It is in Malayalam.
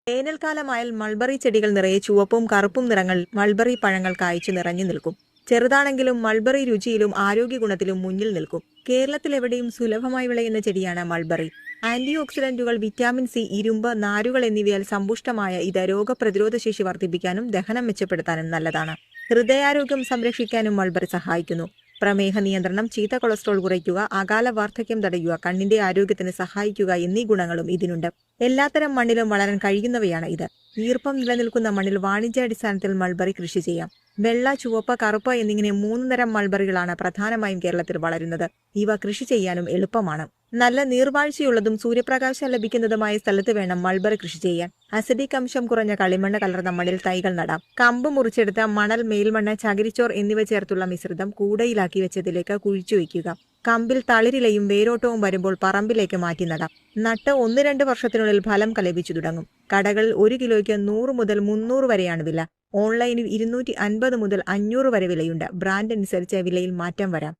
വേനൽക്കാലമായാൽ മൾബറി ചെടികൾ നിറയെ ചുവപ്പും കറുപ്പും നിറങ്ങൾ മൾബറി പഴങ്ങൾ കായ്ച്ചു നിറഞ്ഞു നിൽക്കും. ചെറുതാണെങ്കിലും മൾബറി രുചിയിലും ആരോഗ്യ ഗുണത്തിലും മുന്നിൽ നിൽക്കും. കേരളത്തിലെവിടെയും സുലഭമായി വിളയുന്ന ചെടിയാണ് മൾബറി. ആന്റി ഓക്സിഡന്റുകൾ, വിറ്റാമിൻ സി, ഇരുമ്പ്, നാരുകൾ എന്നിവയാൽ സമ്പുഷ്ടമായ ഇത് രോഗപ്രതിരോധ ശേഷി വർദ്ധിപ്പിക്കാനും ദഹനം മെച്ചപ്പെടുത്താനും നല്ലതാണ്. ഹൃദയാരോഗ്യം സംരക്ഷിക്കാനും മൾബറി സഹായിക്കുന്നു. പ്രമേഹ നിയന്ത്രണം, ചീത്ത കൊളസ്ട്രോൾ കുറയ്ക്കുക, അകാല വാർദ്ധക്യം തടയുക, കണ്ണിന്റെ ആരോഗ്യത്തിന് സഹായിക്കുക എന്നീ ഗുണങ്ങളും ഇതിനുണ്ട്. എല്ലാത്തരം മണ്ണിലും വളരാൻ കഴിയുന്നവയാണ് ഇത്. ഈർപ്പം നിലനിൽക്കുന്ന മണ്ണിൽ വാണിജ്യാടിസ്ഥാനത്തിൽ മൾബറി കൃഷി ചെയ്യാം. വെള്ള, ചുവപ്പ്, കറുപ്പ് എന്നിങ്ങനെ 3 തരം മൾബറികളാണ് പ്രധാനമായും കേരളത്തിൽ വളരുന്നത്. ഇവ കൃഷി ചെയ്യാനും എളുപ്പമാണ്. നല്ല നീർവാഴ്ചയുള്ളതും സൂര്യപ്രകാശം ലഭിക്കുന്നതുമായ സ്ഥലത്ത് വേണം മൾബറി കൃഷി ചെയ്യാൻ. അസിഡിക് അംശം കുറഞ്ഞ കളിമണ്ണ് കലർന്ന മണ്ണിൽ തൈകൾ നടാം. കമ്പ് മുറിച്ചെടുത്ത മണൽ, മേൽമണ്ണ്, ചകിരിച്ചോർ എന്നിവ ചേർത്തുള്ള മിശ്രിതം കൂടയിലാക്കി വെച്ചതിലേക്ക് കുഴിച്ചു വയ്ക്കുക. കമ്പിൽ തളിരിലയും വേരോട്ടവും വരുമ്പോൾ പറമ്പിലേക്ക് മാറ്റി നടാം. നട്ട് 1-2 വർഷത്തിനുള്ളിൽ ഫലം ലഭിച്ചു തുടങ്ങും. കടകളിൽ 1 കിലോയ്ക്ക് 100 മുതൽ 300 വരെയാണ് വില. ഓൺലൈനിൽ 250 മുതൽ 500 വരെ വിലയുണ്ട്. ബ്രാൻഡ് അനുസരിച്ച് വിലയിൽ മാറ്റം വരാം.